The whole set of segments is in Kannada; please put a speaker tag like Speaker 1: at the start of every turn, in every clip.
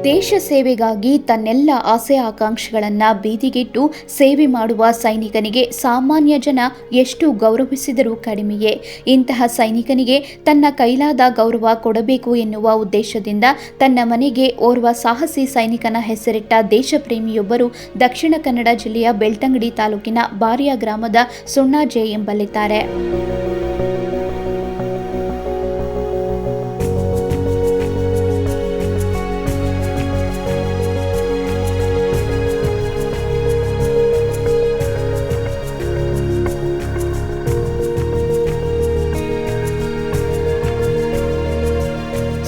Speaker 1: ದೇಶ ಸೇವೆಗಾಗಿ ತನ್ನೆಲ್ಲ ಆಸೆ ಆಕಾಂಕ್ಷೆಗಳನ್ನು ಬೀದಿಗಿಟ್ಟು ಸೇವೆ ಮಾಡುವ ಸೈನಿಕನಿಗೆ ಸಾಮಾನ್ಯ ಜನ ಎಷ್ಟು ಗೌರವಿಸಿದರೂ ಕಡಿಮೆಯೇ. ಇಂತಹ ಸೈನಿಕನಿಗೆ ತನ್ನ ಕೈಲಾದ ಗೌರವ ಕೊಡಬೇಕು ಎನ್ನುವ ಉದ್ದೇಶದಿಂದ ತನ್ನ ಮನೆಗೆ ಓರ್ವ ಸಾಹಸಿ ಸೈನಿಕನ ಹೆಸರಿಟ್ಟ ದೇಶಪ್ರೇಮಿಯೊಬ್ಬರು ದಕ್ಷಿಣ ಕನ್ನಡ ಜಿಲ್ಲೆಯ ಬೆಳ್ತಂಗಡಿ ತಾಲೂಕಿನ ಬಾರಿಯ ಗ್ರಾಮದ ಸುಣ್ಣಾಜೆ ಎಂಬಲ್ಲಿದ್ದಾರೆ.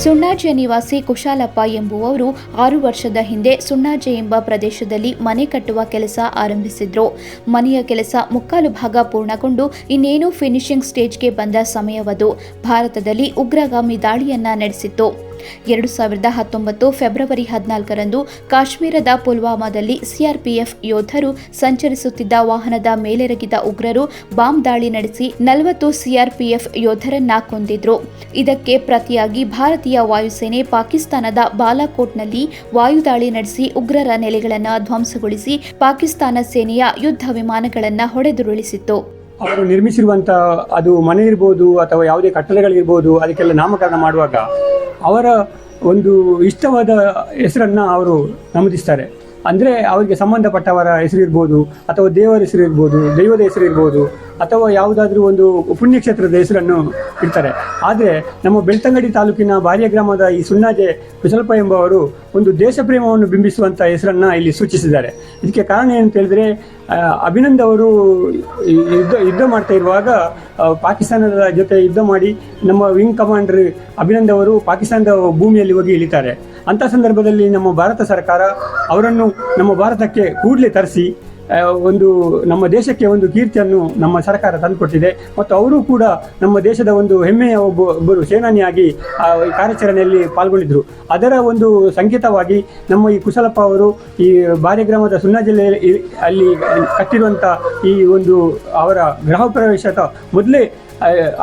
Speaker 1: ಸುಣ್ಣಾಜೆ ನಿವಾಸಿ ಕುಶಾಲಪ್ಪ ಎಂಬುವವರು 6 ವರ್ಷದ ಹಿಂದೆ ಸುಣ್ಣಾಜೆ ಎಂಬ ಪ್ರದೇಶದಲ್ಲಿ ಮನೆ ಕಟ್ಟುವ ಕೆಲಸ ಆರಂಭಿಸಿದ್ರು. ಮನೆಯ ಕೆಲಸ ಮುಕ್ಕಾಲು ಭಾಗ ಪೂರ್ಣಗೊಂಡು ಇನ್ನೇನು ಫಿನಿಶಿಂಗ್ ಸ್ಟೇಜ್ಗೆ ಬಂದ ಸಮಯವದು. ಭಾರತದಲ್ಲಿ ಉಗ್ರಗಾಮಿ ದಾಳಿಯನ್ನ ನಡೆಸಿತ್ತು. 2019 ಫೆಬ್ರವರಿ 14ರಂದು ಕಾಶ್ಮೀರದ ಪುಲ್ವಾಮಾದಲ್ಲಿ ಸಿಆರ್ಪಿಎಫ್ ಯೋಧರು ಸಂಚರಿಸುತ್ತಿದ್ದ ವಾಹನದ ಮೇಲೆರಗಿದ ಉಗ್ರರು ಬಾಂಬ್ ದಾಳಿ ನಡೆಸಿ 40 ಸಿಆರ್ಪಿಎಫ್ ಯೋಧರನ್ನ ಕೊಂದಿದ್ರು. ಇದಕ್ಕೆ ಪ್ರತಿಯಾಗಿ ಭಾರತೀಯ ವಾಯುಸೇನೆ ಪಾಕಿಸ್ತಾನದ ಬಾಲಾಕೋಟ್ನಲ್ಲಿ ವಾಯುದಾಳಿ ನಡೆಸಿ ಉಗ್ರರ ನೆಲೆಗಳನ್ನು ಧ್ವಂಸಗೊಳಿಸಿ ಪಾಕಿಸ್ತಾನ ಸೇನೆಯ ಯುದ್ಧ ವಿಮಾನಗಳನ್ನು ಹೊಡೆದುರುಳಿಸಿತ್ತು.
Speaker 2: ಅವರು ನಿರ್ಮಿಸಿರುವಂತಹ ಅದು ಮನೆ ಇರ್ಬೋದು ಅಥವಾ ಯಾವುದೇ ಕಟ್ಟಡಗಳಿರ್ಬೋದು, ಅದಕ್ಕೆಲ್ಲ ನಾಮಕರಣ ಮಾಡುವಾಗ ಅವರ ಒಂದು ಇಷ್ಟವಾದ ಹೆಸರನ್ನು ಅವರು ನಮೂದಿಸ್ತಾರೆ. ಅಂದರೆ ಅವರಿಗೆ ಸಂಬಂಧಪಟ್ಟವರ ಹೆಸರಿರ್ಬೋದು ಅಥವಾ ದೇವರ ಹೆಸರಿರ್ಬೋದು, ದೈವದ ಹೆಸರಿರ್ಬೋದು ಅಥವಾ ಯಾವುದಾದ್ರೂ ಒಂದು ಪುಣ್ಯಕ್ಷೇತ್ರದ ಹೆಸರನ್ನು ಇಡ್ತಾರೆ. ಆದರೆ ನಮ್ಮ ಬೆಳ್ತಂಗಡಿ ತಾಲೂಕಿನ ಬಾರಿಯ ಗ್ರಾಮದ ಈ ಸುಣ್ಣಾಜೆ ಕುಶಲಪ್ಪ ಎಂಬವರು ಒಂದು ದೇಶ ಪ್ರೇಮವನ್ನು ಬಿಂಬಿಸುವಂಥ ಹೆಸರನ್ನು ಇಲ್ಲಿ ಸೂಚಿಸಿದ್ದಾರೆ. ಇದಕ್ಕೆ ಕಾರಣ ಏನಂತ ಹೇಳಿದ್ರೆ, ಅಭಿನಂದ್ ಅವರು ಯುದ್ಧ ಮಾಡ್ತಾ ಇರುವಾಗ ಪಾಕಿಸ್ತಾನದ ಜೊತೆ ಯುದ್ಧ ಮಾಡಿ ನಮ್ಮ ವಿಂಗ್ ಕಮಾಂಡರ್ ಅಭಿನಂದ್ ಅವರು ಪಾಕಿಸ್ತಾನದ ಭೂಮಿಯಲ್ಲಿ ಹೋಗಿ ಇಳಿತಾರೆ. ಅಂಥ ಸಂದರ್ಭದಲ್ಲಿ ನಮ್ಮ ಭಾರತ ಸರ್ಕಾರ ಅವರನ್ನು ನಮ್ಮ ಭಾರತಕ್ಕೆ ಕೂಡಲೇ ತರಿಸಿ ಒಂದು ನಮ್ಮ ದೇಶಕ್ಕೆ ಒಂದು ಕೀರ್ತಿಯನ್ನು ನಮ್ಮ ಸರ್ಕಾರ ತಂದುಕೊಟ್ಟಿದೆ. ಮತ್ತು ಅವರು ಕೂಡ ನಮ್ಮ ದೇಶದ ಒಂದು ಹೆಮ್ಮೆಯ ಒಬ್ಬರು ಸೇನಾನಿಯಾಗಿ ಈ ಕಾರ್ಯಾಚರಣೆಯಲ್ಲಿ ಪಾಲ್ಗೊಂಡಿದ್ದರು. ಅದರ ಒಂದು ಸಂಕೇತವಾಗಿ ನಮ್ಮ ಈ ಕುಶಲಪ್ಪ ಅವರು ಈ ಬಾರಿ ಗ್ರಾಮದ ಸುಣ್ಣ ಜಿಲ್ಲೆಯಲ್ಲಿ ಅಲ್ಲಿ ಕಟ್ಟಿರುವಂಥ ಈ ಒಂದು ಅವರ ಗೃಹ ಪ್ರವೇಶದ ಮೊದಲೇ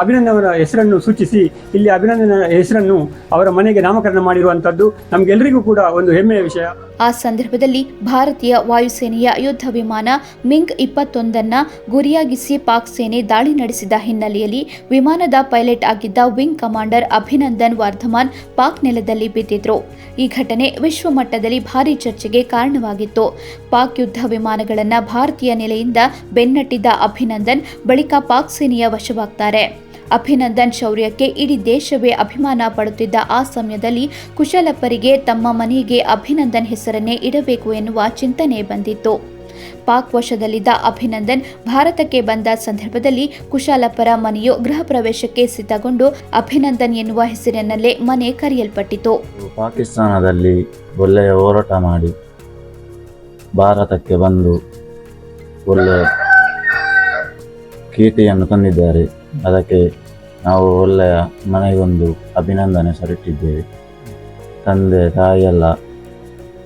Speaker 2: ಅಭಿನಂದನ್ ಅವರ ಹೆಸರನ್ನು ಸೂಚಿಸಿ ಇಲ್ಲಿ ಅಭಿನಂದನ ಹೆಸರನ್ನು ಅವರ ಮನೆಗೆ ನಾಮಕರಣ ಮಾಡಿರುವಂಥದ್ದು ನಮಗೆಲ್ಲರಿಗೂ ಕೂಡ ಒಂದು ಹೆಮ್ಮೆಯ ವಿಷಯ.
Speaker 1: ಆ ಸಂದರ್ಭದಲ್ಲಿ ಭಾರತೀಯ ವಾಯುಸೇನೆಯ ಯುದ್ಧ ವಿಮಾನ ಮಿಗ್ 21 ಗುರಿಯಾಗಿಸಿ ಪಾಕ್ ಸೇನೆ ದಾಳಿ ನಡೆಸಿದ ಹಿನ್ನೆಲೆಯಲ್ಲಿ ವಿಮಾನದ ಪೈಲಟ್ ಆಗಿದ್ದ ವಿಂಗ್ ಕಮಾಂಡರ್ ಅಭಿನಂದನ್ ವರ್ಧಮಾನ್ ಪಾಕ್ ನೆಲದಲ್ಲಿ ಬಿದ್ದಿದ್ರು. ಈ ಘಟನೆ ವಿಶ್ವಮಟ್ಟದಲ್ಲಿ ಭಾರೀ ಚರ್ಚೆಗೆ ಕಾರಣವಾಗಿತ್ತು. ಪಾಕ್ ಯುದ್ಧ ವಿಮಾನಗಳನ್ನು ಭಾರತೀಯ ನೆಲೆಯಿಂದ ಬೆನ್ನಟ್ಟಿದ್ದ ಅಭಿನಂದನ್ ಬಳಿಕ ಪಾಕ್ ಸೇನೆಯ ವಶವಾಗ್ತಾರೆ. ಅಭಿನಂದನ್ ಶೌರ್ಯಕ್ಕೆ ಇಡೀ ದೇಶವೇ ಅಭಿಮಾನ ಪಡುತ್ತಿದ್ದ ಆ ಸಮಯದಲ್ಲಿ ಕುಶಲಪ್ಪರಿಗೆ ತಮ್ಮ ಮನೆಗೆ ಅಭಿನಂದನ್ ಹೆಸರನ್ನೇ ಇಡಬೇಕು ಎನ್ನುವ ಚಿಂತನೆ ಬಂದಿತ್ತು. ಪಾಕ್ ವಶದಲ್ಲಿದ್ದ ಅಭಿನಂದನ್ ಭಾರತಕ್ಕೆ ಬಂದ ಸಂದರ್ಭದಲ್ಲಿ ಕುಶಾಲಪ್ಪರ ಮನೆಯು ಗೃಹ ಪ್ರವೇಶಕ್ಕೆ ಸಿದ್ಧಗೊಂಡು ಅಭಿನಂದನ್ ಎನ್ನುವ ಹೆಸರಿನಲ್ಲೇ ಮನೆ ಕರೆಯಲ್ಪಟ್ಟಿತು.
Speaker 3: ಪಾಕಿಸ್ತಾನದಲ್ಲಿ ಒಳ್ಳೆಯ ಹೋರಾಟ ಮಾಡಿ ಭಾರತಕ್ಕೆ ಬಂದು ಒಳ್ಳೆಯ ಕೀರ್ತಿಯನ್ನು ತಂದಿದ್ದಾರೆ. ಅದಕ್ಕೆ ನಾವು ಒಳ್ಳೆಯ ಮನೆಗೊಂದು ಅಭಿನಂದನೆ ಸರಿಟ್ಟಿದ್ದೇವೆ. ತಂದೆ ತಾಯಿಯೆಲ್ಲ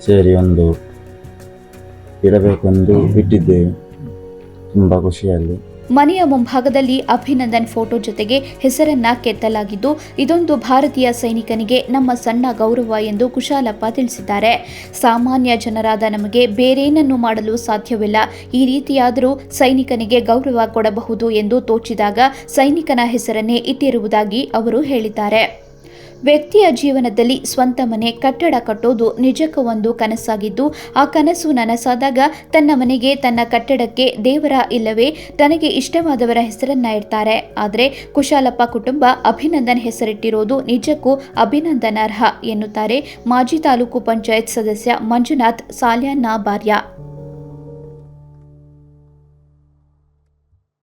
Speaker 3: ಸೇರಿ ಒಂದು ಇಡಬೇಕೆಂದು ಇಟ್ಟಿದ್ದೇವೆ. ತುಂಬ ಖುಷಿಯಲ್ಲಿ
Speaker 1: ಮನೆಯ ಮುಂಭಾಗದಲ್ಲಿ ಅಭಿನಂದನ್ ಫೋಟೋ ಜೊತೆಗೆ ಹೆಸರನ್ನ ಕೆತ್ತಲಾಗಿದ್ದು, ಇದೊಂದು ಭಾರತೀಯ ಸೈನಿಕನಿಗೆ ನಮ್ಮ ಸಣ್ಣ ಗೌರವ ಎಂದು ಕುಶಾಲಪ್ಪ ತಿಳಿಸಿದ್ದಾರೆ. ಸಾಮಾನ್ಯ ಜನರಾದ ನಮಗೆ ಬೇರೇನನ್ನು ಮಾಡಲು ಸಾಧ್ಯವಿಲ್ಲ. ಈ ರೀತಿಯಾದರೂ ಸೈನಿಕನಿಗೆ ಗೌರವ ಕೊಡಬಹುದು ಎಂದು ತೋಚಿದಾಗ ಸೈನಿಕನ ಹೆಸರನ್ನೇ ಇಟ್ಟಿರುವುದಾಗಿ ಅವರು ಹೇಳಿದ್ದಾರೆ. ವ್ಯಕ್ತಿಯ ಜೀವನದಲ್ಲಿ ಸ್ವಂತ ಮನೆ ಕಟ್ಟಡ ಕಟ್ಟೋದು ನಿಜಕ್ಕೂ ಒಂದು ಕನಸಾಗಿದ್ದು, ಆ ಕನಸು ನನಸಾದಾಗ ತನ್ನ ಮನೆಗೆ, ತನ್ನ ಕಟ್ಟಡಕ್ಕೆ ದೇವರ ಇಲ್ಲವೇ ತನಗೆ ಇಷ್ಟವಾದವರ ಹೆಸರನ್ನ ಇಡ್ತಾರೆ. ಆದರೆ ಕುಶಾಲಪ್ಪ ಕುಟುಂಬ ಅಭಿನಂದನ್ ಹೆಸರಿಟ್ಟಿರೋದು ನಿಜಕ್ಕೂ ಅಭಿನಂದನಾರ್ಹ ಎನ್ನುತ್ತಾರೆ ಮಾಜಿ ತಾಲೂಕು ಪಂಚಾಯತ್ ಸದಸ್ಯ ಮಂಜುನಾಥ್ ಸಾಲ್ಯಾನ ಬಾರ್ಯ.